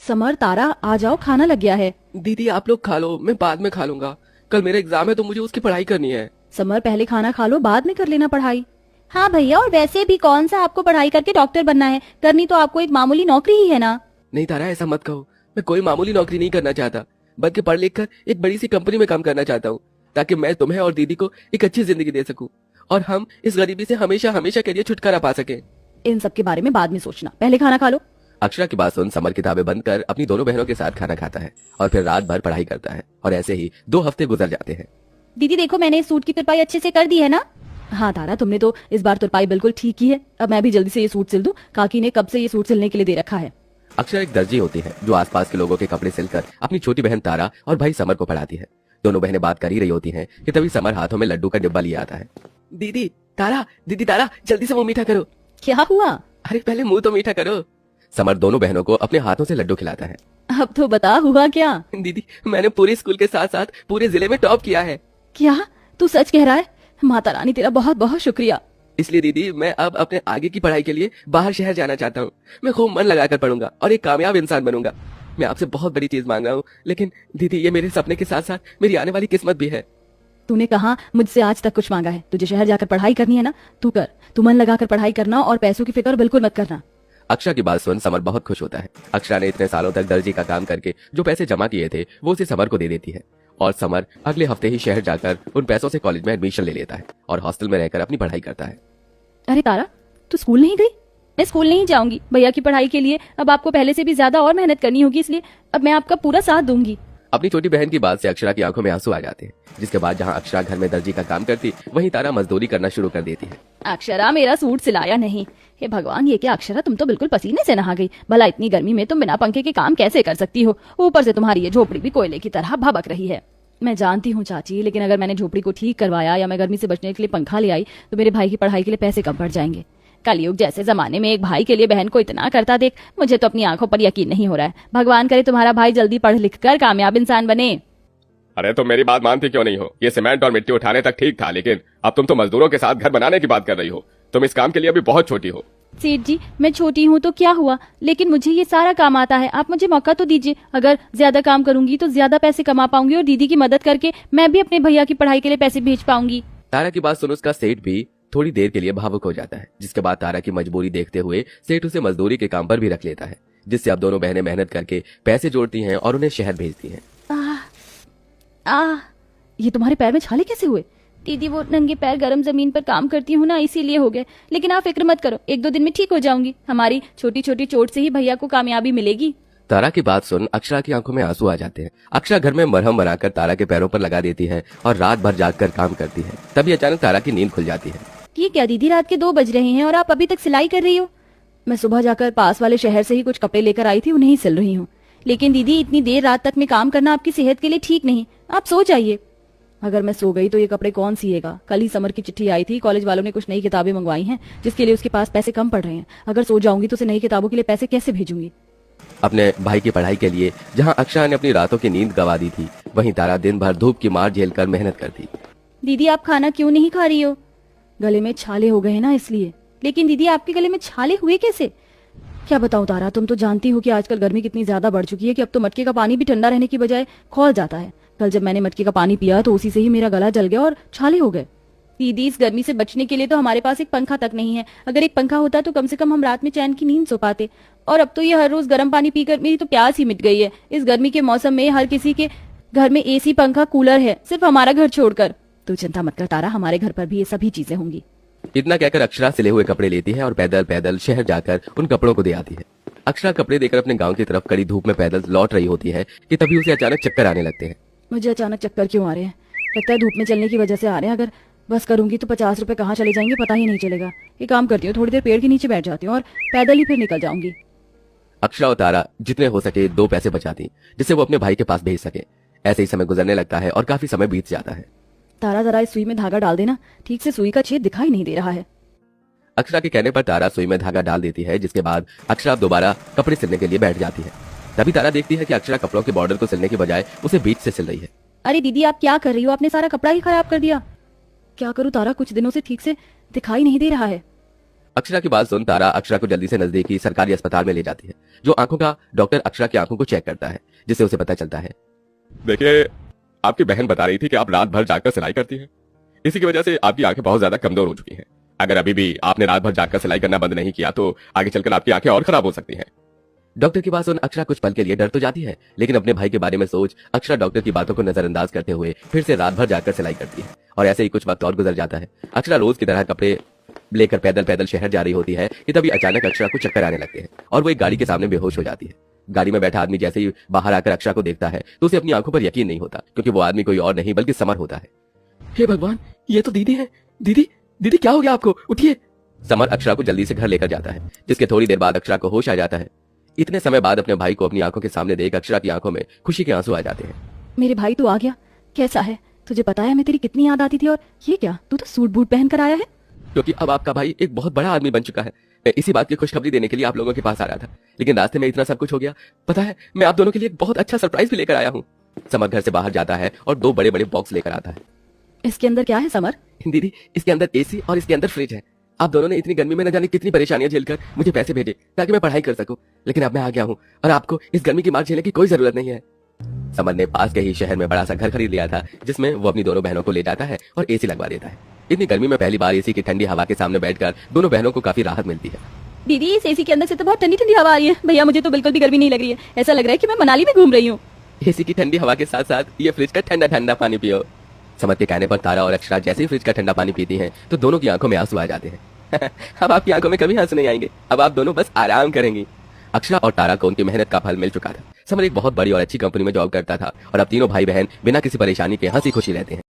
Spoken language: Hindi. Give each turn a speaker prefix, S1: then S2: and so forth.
S1: समर, तारा, आ जाओ, खाना लग गया है।
S2: दीदी आप लोग खा लो, मैं बाद में खा लूंगा। कल मेरा एग्जाम है तो मुझे उसकी पढ़ाई करनी है।
S1: समर, पहले खाना खा लो, बाद में कर लेना पढ़ाई। हाँ भैया, और वैसे भी कौन सा आपको पढ़ाई करके डॉक्टर बनना है, करनी तो आपको एक मामूली नौकरी ही है ना।
S2: नहीं तारा, ऐसा मत कहो। मैं कोई मामूली नौकरी नहीं करना चाहता, बल्कि पढ़ लिख कर एक बड़ी सी कंपनी में काम करना चाहता हूँ, ताकि मैं तुम्हें और दीदी को एक अच्छी जिंदगी दे सकूं और हम इस गरीबी से हमेशा हमेशा के लिए छुटकारा पा सके।
S1: इन सब के बारे में बाद में सोचना, पहले खाना खा लो।
S2: अक्षरा की बात सुन समर किताबें बंद कर अपनी दोनों बहनों के साथ खाना खाता है और फिर रात भर पढ़ाई करता है और ऐसे ही 2 हफ्ते गुजर जाते हैं।
S1: दीदी देखो, मैंने इस सूट की तुरपाई अच्छे से कर दी है ना। हाँ तारा, तुमने तो इस बार तुरपाई बिल्कुल ठीक की है। अब मैं भी जल्दी से ये सूट सिल दूं, काकी ने कब से ये सूट सिलने के लिए दे रखा है।
S2: अक्षरा एक दर्जी होती है जो आसपास के लोगों के कपड़े सिलकर अपनी छोटी बहन तारा और भाई समर को पढ़ाती है। दोनों बहनें बात कर ही रही होती हैं कि तभी समर हाथों में लड्डू का डिब्बा लिए आता है। दीदी तारा जल्दी से मुंह मीठा करो।
S1: क्या हुआ?
S2: अरे पहले मुंह तो मीठा करो। समर दोनों बहनों को अपने हाथों से लड्डू खिलाता है।
S1: अब तो बता, हुआ क्या?
S2: दीदी मैंने पूरे स्कूल के साथ साथ पूरे जिले में टॉप किया है।
S1: क्या तू सच कह रहा है? माता रानी तेरा बहुत बहुत शुक्रिया।
S2: इसलिए दीदी मैं अब अपने आगे की पढ़ाई के लिए बाहर शहर जाना चाहता हूँ। मैं खूब मन लगाकर पढ़ूंगा और एक कामयाब इंसान बनूंगा। मैं आपसे बहुत बड़ी चीज मांग रहा हूँ, लेकिन दीदी ये मेरे सपने के साथ साथ मेरी आने वाली किस्मत भी है।
S1: तूने कहा मुझसे आज तक कुछ मांगा है? तुझे शहर जाकर पढ़ाई करनी है ना, तू कर। तू मन लगाकर पढ़ाई करना और पैसों की फिक्र बिल्कुल मत करना।
S2: अक्षरा की बात सुन समर बहुत खुश होता है। अक्षरा ने इतने सालों तक दर्जी का काम करके जो पैसे जमा किए थे वो उसे समर को दे देती है और समर अगले हफ्ते ही शहर जाकर उन पैसों से कॉलेज में एडमिशन ले लेता है और हॉस्टल में रहकर अपनी पढ़ाई करता है।
S1: अरे तारा, तू स्कूल नहीं गई? मैं स्कूल नहीं जाऊंगी भैया की पढ़ाई के लिए। अब आपको पहले से भी ज्यादा और मेहनत करनी होगी, इसलिए अब मैं आपका पूरा साथ दूंगी।
S2: अपनी छोटी बहन की बात से अक्षरा की आंखों में आंसू आ जाते हैं, जिसके बाद जहां अक्षरा घर में दर्जी का काम करती वहीं तारा मजदूरी करना शुरू कर देती है।
S1: अक्षरा, मेरा सूट सिलाया नहीं। हे भगवान, ये क्या अक्षरा, तुम तो बिल्कुल पसीने से नहा गई। भला इतनी गर्मी में तुम बिना पंखे के काम कैसे कर सकती हो? ऊपर से तुम्हारी ये झोपड़ी भी कोयले की तरह भभक रही है। मैं जानती हूँ चाची, लेकिन अगर मैंने झोपड़ी को ठीक करवाया या मैं गर्मी से बचने के लिए पंखा ले आई तो मेरे भाई की पढ़ाई के लिए पैसे कम पड़ जाएंगे। कलयुग जैसे जमाने में एक भाई के लिए बहन को इतना करता देख मुझे तो अपनी आंखों पर यकीन नहीं हो रहा है। भगवान करे तुम्हारा भाई जल्दी पढ़ लिख कर कामयाब इंसान बने।
S3: अरे तुम मेरी बात मानती क्यों नहीं हो? ये सीमेंट और मिट्टी उठाने तक ठीक था, लेकिन अब तुम तो मजदूरों के साथ घर बनाने की बात कर रही हो। तुम इस काम के लिए अभी बहुत छोटी हो।
S1: सेठ जी, मैं छोटी हूँ तो क्या हुआ, लेकिन मुझे ये सारा काम आता है। आप मुझे मौका तो दीजिए। अगर ज्यादा काम करूंगी तो ज्यादा पैसे कमा पाऊंगी और दीदी की मदद करके मैं भी अपने भैया की पढ़ाई के लिए पैसे भेज पाऊंगी।
S2: तारा की बात सुन उसका सेठ भी थोड़ी देर के लिए भावुक हो जाता है, जिसके बाद तारा की मजबूरी देखते हुए सेठ उसे मजदूरी के काम पर भी रख लेता है, जिससे अब दोनों बहनें मेहनत करके पैसे जोड़ती हैं और उन्हें शहर भेजती हैं।
S1: ये तुम्हारे पैर में छाले कैसे हुए? दीदी, वो नंगे पैर गर्म जमीन पर काम करती हूँ ना, इसीलिए हो गए। लेकिन आप फिक्र मत करो, 1-2 दिन में ठीक हो जाऊंगी। हमारी छोटी छोटी चोट से ही भैया को कामयाबी मिलेगी।
S2: तारा की बात सुन अक्षरा की आंखों में आंसू आ जाते हैं। अक्षरा घर में मरहम बनाकर तारा के पैरों पर लगा देती है और रात भर जागकर काम करती है। तभी अचानक तारा की नींद खुल जाती है।
S1: ये क्या दीदी, रात के 2 बज रहे हैं और आप अभी तक सिलाई कर रही हो? मैं सुबह जाकर पास वाले शहर से ही कुछ कपड़े लेकर आई थी, उन्हें ही सिल रही हूँ। लेकिन दीदी, इतनी देर रात तक में काम करना आपकी सेहत के लिए ठीक नहीं। आप सो जाइए। अगर मैं सो गई तो ये कपड़े कौन सिएगा? कल ही समर की चिट्ठी आई थी, कॉलेज वालों ने कुछ नई किताबें मंगवाई हैं जिसके लिए उसके पास पैसे कम पड़ रहे हैं। अगर सो जाऊंगी तो उसे नई किताबों के लिए पैसे कैसे भेजूंगी?
S2: अपने भाई की पढ़ाई के लिए जहां अक्षरा ने अपनी रातों की नींद गंवा दी थी, वहीं तारा दिन भर धूप की मार झेलकर मेहनत करती।
S1: दीदी, आप खाना क्यों नहीं खा रही हो? गले में छाले हो गए ना, इसलिए। लेकिन दीदी, आपके गले में छाले हुए कैसे? क्या बताऊं तारा, तुम तो जानती हो कि आजकल गर्मी कितनी ज्यादा बढ़ चुकी है कि अब तो मटके का पानी भी ठंडा रहने की बजाय खौल जाता है। कल जब मैंने मटके का पानी पिया तो उसी से ही मेरा गला जल गया और छाले हो गए। दीदी, इस गर्मी से बचने के लिए तो हमारे पास एक पंखा तक नहीं है। अगर एक पंखा होता तो कम से कम हम रात में चैन की नींद सो पाते। और अब तो ये हर रोज गर्म पानी पीकर मेरी तो प्यास ही मिट गई है। इस गर्मी के मौसम में हर किसी के घर में एसी, पंखा, कूलर है, सिर्फ हमारा घर छोड़कर। तू चिंता मत कर तारा, हमारे घर पर भी ये सभी चीजें होंगी।
S2: इतना कहकर अक्षरा सिले हुए कपड़े लेती है और पैदल पैदल शहर जाकर उन कपड़ों को दे आती है। अक्षरा कपड़े देकर अपने गांव की तरफ कड़ी धूप में पैदल लौट रही होती है कि तभी उसे अचानक चक्कर आने लगते हैं।
S1: मुझे अचानक चक्कर क्यों आ रहे हैं? लगता है धूप में चलने की वजह से आ रहे हैं। अगर बस करूंगी तो 50 रुपए कहाँ चले जाएंगे पता ही नहीं चलेगा। ये काम करती हूँ, थोड़ी देर पेड़ के नीचे बैठ जाती हूँ और पैदल ही फिर निकल जाऊंगी।
S2: अक्षरा और तारा जितने हो सके 2 पैसे बचाती, जिससे वो अपने भाई के पास भेज सके। ऐसे ही समय गुजरने लगता है और काफी समय बीत जाता है।
S1: तारा, जरा इस सुई में धागा डाल देना, ठीक से सुई का छेद दिखाई नहीं दे रहा है।
S2: अक्षरा के कहने पर तारा सुई में धागा डाल देती है, जिसके बाद अक्षरा दोबारा कपड़े सिलने के लिए बैठ जाती है। तभी तारा देखती है कि अक्षरा कपड़ों के बॉर्डर को सिलने के बजाय उसे बीच से सिल रही है।
S1: अरे दीदी, आप क्या कर रही हो? आपने सारा कपड़ा ही खराब कर दिया। क्या करूँ तारा, कुछ दिनों से ठीक से दिखाई नहीं दे रहा है।
S2: अक्षरा की बात सुन तारा अक्षरा को जल्दी से नजदीकी सरकारी अस्पताल में ले जाती है, जो आंखों का डॉक्टर अक्षरा की आंखों को चेक करता है, जिससे उसे पता चलता है।
S3: देखिए, आपकी बहन बता रही थी कि आप रात भर जाकर सिलाई करती हैं। इसी की वजह से आपकी आंखें बहुत ज्यादा कमजोर हो चुकी हैं। अगर अभी भी आपने रात भर जाकर सिलाई करना बंद नहीं किया तो आगे चलकर आपकी आंखें और खराब हो सकती हैं।
S2: डॉक्टर की बात सुन अक्षरा कुछ पल के लिए डर तो जाती है, लेकिन अपने भाई के बारे में सोच अक्षरा डॉक्टर की बातों को नजरअंदाज करते हुए फिर से रात भर जाकर सिलाई करती है। और ऐसे ही कुछ वक्त और गुजर जाता है। अक्षरा रोज की तरह कपड़े लेकर पैदल पैदल शहर जा रही होती है कि तभी अचानक अक्षरा को चक्कर आने लगते हैं और वो एक गाड़ी के सामने बेहोश हो जाती है। गाड़ी में बैठा आदमी जैसे ही बाहर आकर अक्षरा को देखता है तो उसे अपनी आंखों पर यकीन नहीं होता, क्योंकि वो आदमी कोई और नहीं बल्कि समर होता है। हे भगवान, ये तो दीदी है। दीदी दीदी क्या हो गया आपको, उठिए। समर अक्षरा को जल्दी से घर लेकर जाता है, जिसके थोड़ी देर बाद अक्षरा को होश आ जाता है। इतने समय बाद अपने भाई को अपनी आंखों के सामने देख अक्षरा की आंखों में खुशी के आंसू आ जाते हैं।
S1: मेरे भाई तू आ गया, कैसा है? तुझे पता है मैं तेरी कितनी याद आती थी, और ये क्या, तू तो सूट बूट पहन कर आया है।
S2: क्योंकि अब आपका भाई एक बहुत बड़ा आदमी बन चुका है। इसी बात की खुशखबरी देने के लिए आप लोगों के पास आ रहा था, लेकिन रास्ते में इतना सब कुछ हो गया। पता है, मैं आप दोनों के लिए एक बहुत अच्छा सरप्राइज भी लेकर आया हूँ। समर घर से बाहर जाता है और 2 बड़े बड़े बॉक्स लेकर आता है।
S1: इसके अंदर क्या है समर?
S2: दीदी, इसके अंदर एसी और इसके अंदर फ्रिज है। आप दोनों ने इतनी गर्मी में न जाने कितनी परेशानियां झेलकर मुझे पैसे भेजे ताकि मैं पढ़ाई कर सकूं, लेकिन अब मैं आ गया हूं और आपको इस गर्मी की मार झेलने की कोई जरूरत नहीं है। समर ने पास के ही शहर में बड़ा सा घर खरीद लिया था, जिसमें वो अपनी दोनों बहनों को ले जाता है और एसी लगवा देता है। इतनी गर्मी में पहली बार एसी की ठंडी हवा के सामने बैठकर दोनों बहनों को काफी राहत मिलती है।
S1: दीदी इस एसी के अंदर से तो बहुत ठंडी ठंडी हवा आ रही है। भैया मुझे तो बिल्कुल भी गर्मी नहीं लग रही है, ऐसा लग रहा है कि मैं मनाली में घूम रही हूँ।
S2: एसी की ठंडी हवा के साथ साथ ये फ्रिज का ठंडा ठंडा पानी पियो। समर के कहने पर तारा और अक्षरा जैसे ही फ्रिज का ठंडा पानी पीती हैं तो दोनों की आंखों में आंसू आ जाते हैं। अब आपकी आंखों में कभी आंसू नहीं आएंगे, अब आप दोनों बस आराम करेंगी। अक्षरा और तारा को उनकी मेहनत का फल मिल चुका था। समर एक बहुत बड़ी और अच्छी कंपनी में जॉब करता था और अब तीनों भाई बहन बिना किसी परेशानी के हंसी खुशी रहते हैं।